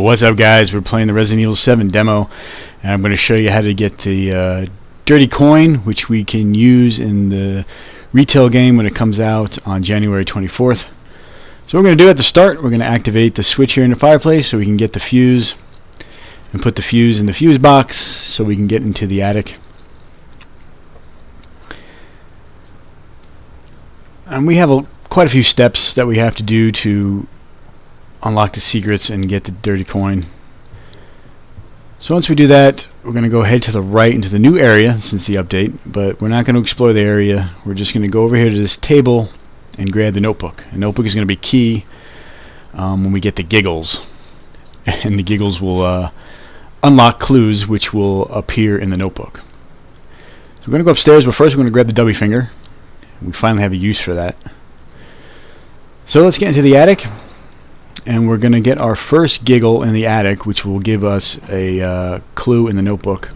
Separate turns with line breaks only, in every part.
What's up, guys? We're playing the Resident Evil 7 demo, and I'm going to show you how to get the dirty coin, which we can use in the retail game when it comes out on January 24th. So what we're going to do at the start, we're going to activate the switch here in the fireplace so we can get the fuse and put the fuse in the fuse box so we can get into the attic. And we have quite a few steps that we have to do to unlock the secrets and get the dirty coin. So once we do that, we're going to go ahead to the right into the new area since the update, but we're not going to explore the area. We're just going to go over here to this table and grab the notebook. The notebook is going to be key when we get the giggles, and the giggles will unlock clues which will appear in the notebook. So we're going to go upstairs, but first we're going to grab the dummy finger. We finally have a use for that. So let's get into the attic, and we're going to get our first giggle in the attic, which will give us a clue in the notebook.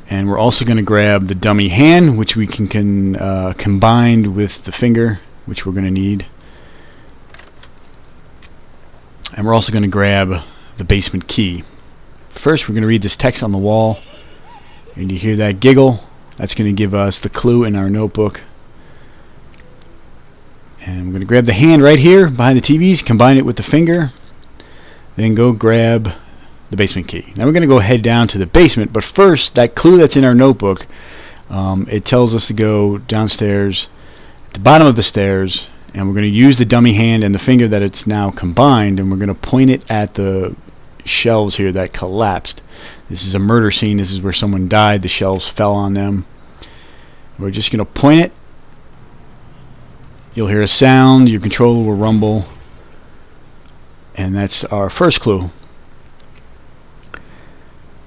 And we're also going to grab the dummy hand, which we can combine with the finger, which we're going to need. And we're also going to grab the basement key. First, we're going to read this text on the wall, and you hear that giggle. That's going to give us the clue in our notebook. And I'm going to grab the hand right here behind the TVs, combine it with the finger, then go grab the basement key. Now we're going to go head down to the basement, but first, that clue that's in our notebook, it tells us to go downstairs at the bottom of the stairs, and we're going to use the dummy hand and the finger that it's now combined, and we're going to point it at the shelves here that collapsed. This is a murder scene. This is where someone died. The shelves fell on them. We're just going to point it. You'll hear a sound, your controller will rumble, and that's our first clue.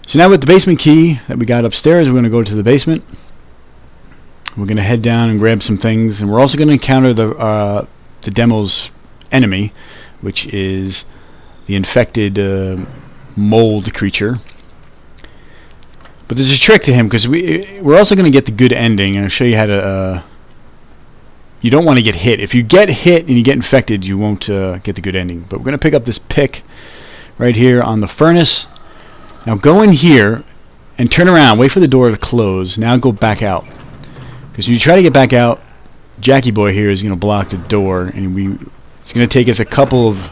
So now with the basement key that we got upstairs, we're going to go to the basement. We're going to head down and grab some things, and we're also going to encounter the demo's enemy, which is the infected mold creature. But there's a trick to him, because we're also going to get the good ending, and I'll show you how to... You don't want to get hit. If you get hit and you get infected, you won't get the good ending. But we're going to pick up this pick right here on the furnace. Now go in here and turn around. Wait for the door to close. Now go back out. Because if you try to get back out, Jackie Boy here is going to block the door, and it's going to take us a couple of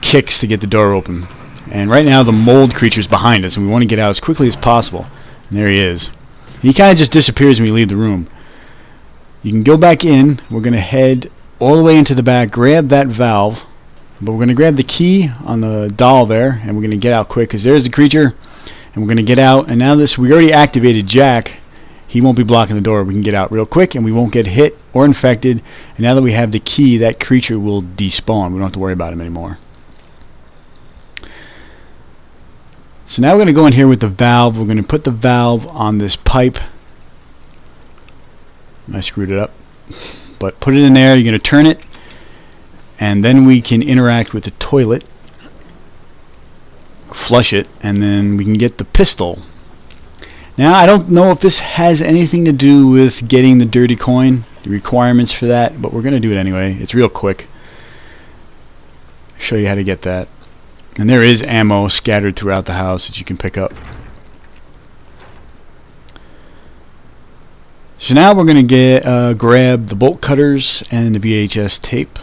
kicks to get the door open. And right now the mold creature is behind us, and we want to get out as quickly as possible. And there he is. He kind of just disappears when we leave the room. You can go back in. We're going to head all the way into the back, grab that valve, but we're going to grab the key on the doll there, and we're going to get out quick because there's the creature, and we're going to get out. And now we already activated Jack. He won't be blocking the door. We can get out real quick, and we won't get hit or infected. And now that we have the key, that creature will despawn. We don't have to worry about him anymore. So now we're going to go in here with the valve. We're going to put the valve on this pipe. I screwed it up, but put it in there. You're going to turn it, and then we can interact with the toilet, flush it, and then we can get the pistol. Now I don't know if this has anything to do with getting the dirty coin, the requirements for that, but we're going to do it anyway. It's real quick. I'll show you how to get that. And there is ammo scattered throughout the house that you can pick up. So now we're going to grab the bolt cutters and the VHS tape.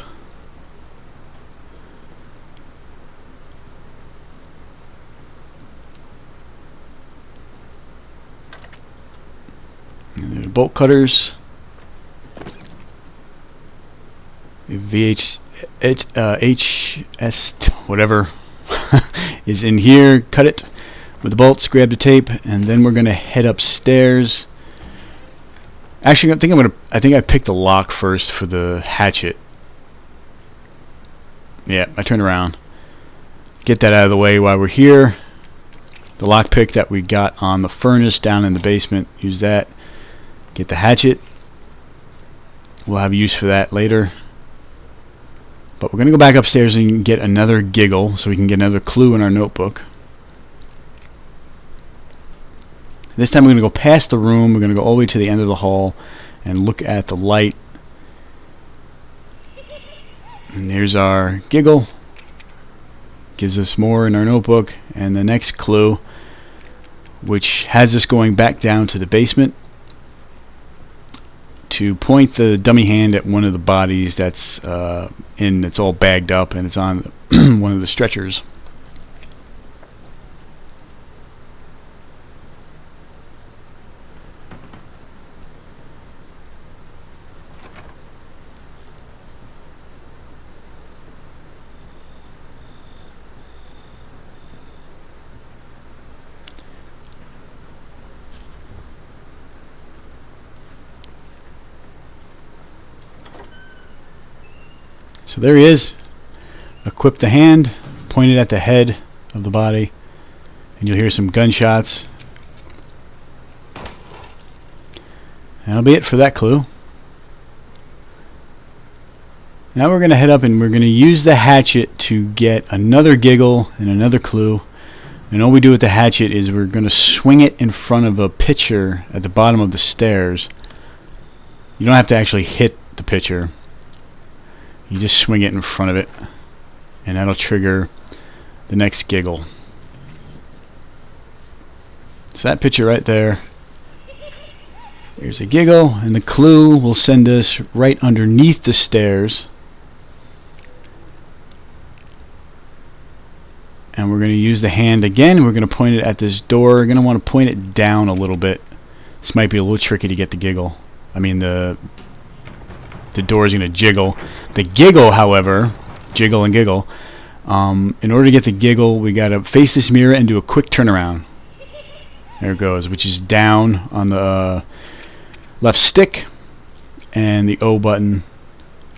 And the bolt cutters. HS whatever is in here. Cut it with the bolts. Grab the tape, and then we're going to head upstairs. Actually, I think I picked the lock first for the hatchet. Yeah, I turn around. Get that out of the way while we're here. The lock pick that we got on the furnace down in the basement. Use that. Get the hatchet. We'll have use for that later. But we're going to go back upstairs and get another giggle so we can get another clue in our notebook. This time we're going to go past the room. We're going to go all the way to the end of the hall and look at the light. And there's our giggle. gives us more in our notebook. And the next clue, which has us going back down to the basement to point the dummy hand at one of the bodies that's it's all bagged up and it's on one of the stretchers. So there he is. Equip the hand, point it at the head of the body, and you'll hear some gunshots. And that'll be it for that clue. Now we're going to head up and we're going to use the hatchet to get another giggle and another clue. And all we do with the hatchet is we're going to swing it in front of a pitcher at the bottom of the stairs. You don't have to actually hit the pitcher. You just swing it in front of it, and that'll trigger the next giggle. So that picture right there, here's a giggle, and the clue will send us right underneath the stairs. And we're going to use the hand again. We're going to point it at this door. We're going to want to point it down a little bit. This might be a little tricky to get the giggle. I mean, the door is going to jiggle. The giggle, however, jiggle and giggle, in order to get the giggle, we got to face this mirror and do a quick turnaround. There it goes, which is down on the left stick and the O button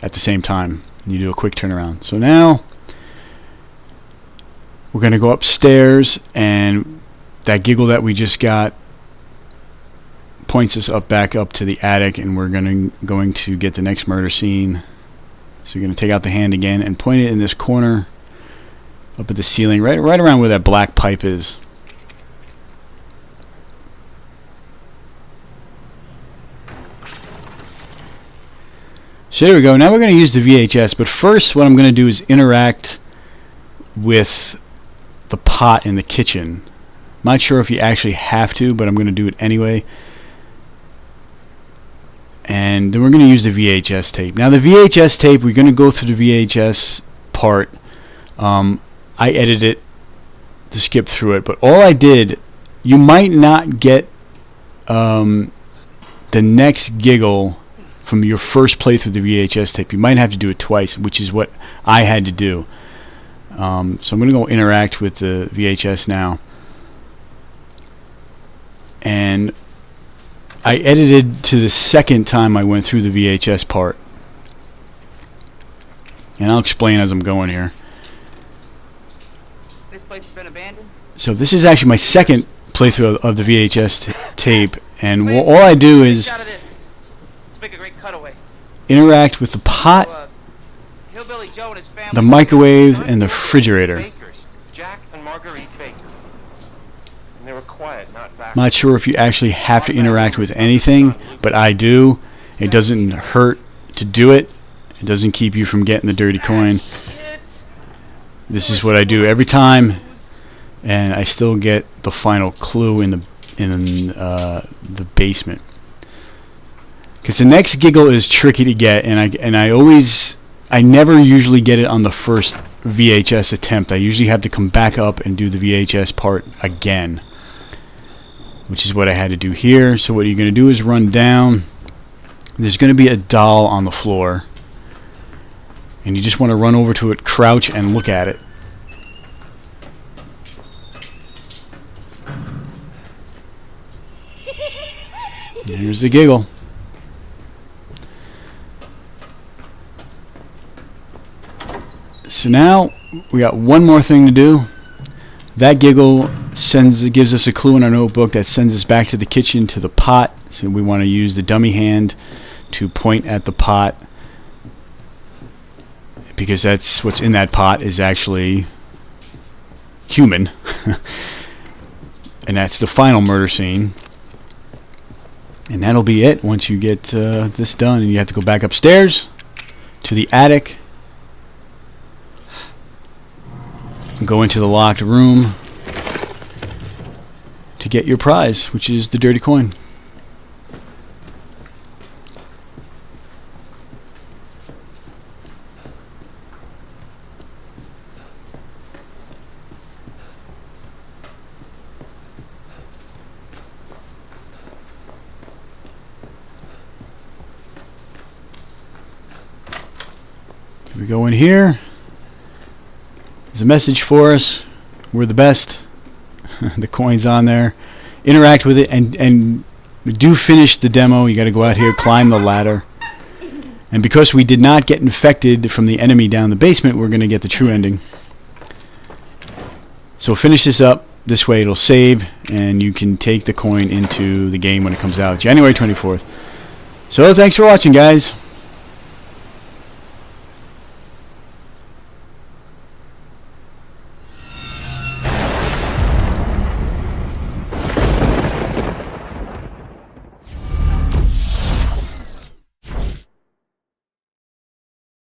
at the same time. You do a quick turnaround. So now we're going to go upstairs, and that giggle that we just got points us back up to the attic, and we're going to get the next murder scene. So you're going to take out the hand again and point it in this corner up at the ceiling, right around where that black pipe is. So there we go. Now we're going to use the VHS, but first what I'm going to do is interact with the pot in the kitchen. I'm not sure if you actually have to, but I'm going to do it anyway. And then we're going to use the VHS tape. Now the VHS tape, we're going to go through the VHS part. I edited it to skip through it, but all I did, you might not get the next giggle from your first playthrough of the VHS tape. You might have to do it twice, which is what I had to do. So I'm going to go interact with the VHS now. And I edited to the second time I went through the VHS part. And I'll explain as I'm going here.
This place has been abandoned?
So this is actually my second playthrough of the VHS tape. And all I do is
make a great cutaway.
Interact with the pot,
Hillbilly Joe and his family,
the microwave, and the refrigerator.
Jack and Marguerite Baker. And they were quiet, not back.
I'm not sure if you actually have to interact with anything, but I do. It doesn't hurt to do it. It doesn't keep you from getting the dirty coin. This is what I do every time, and I still get the final clue in the basement. Because the next giggle is tricky to get, and I never usually get it on the first VHS attempt. I usually have to come back up and do the VHS part again, which is what I had to do here. So what you're going to do is run down. There's going to be a doll on the floor, and you just want to run over to it, crouch, and look at it. And here's the giggle. So now we got one more thing to do. That giggle gives us a clue in our notebook that sends us back to the kitchen to the pot. So we want to use the dummy hand to point at the pot, because that's what's in that pot is actually human. And that's the final murder scene. And that'll be it once you get this done. And you have to go back upstairs to the attic. go into the locked room to get your prize, which is the dirty coin. We go in here. There's a message for us. We're the best. The coin's on there. Interact with it and do finish the demo. You got to go out here, climb the ladder. And because we did not get infected from the enemy down the basement, we're going to get the true ending. So finish this up. This way it'll save and you can take the coin into the game when it comes out January 24th. So thanks for watching, guys.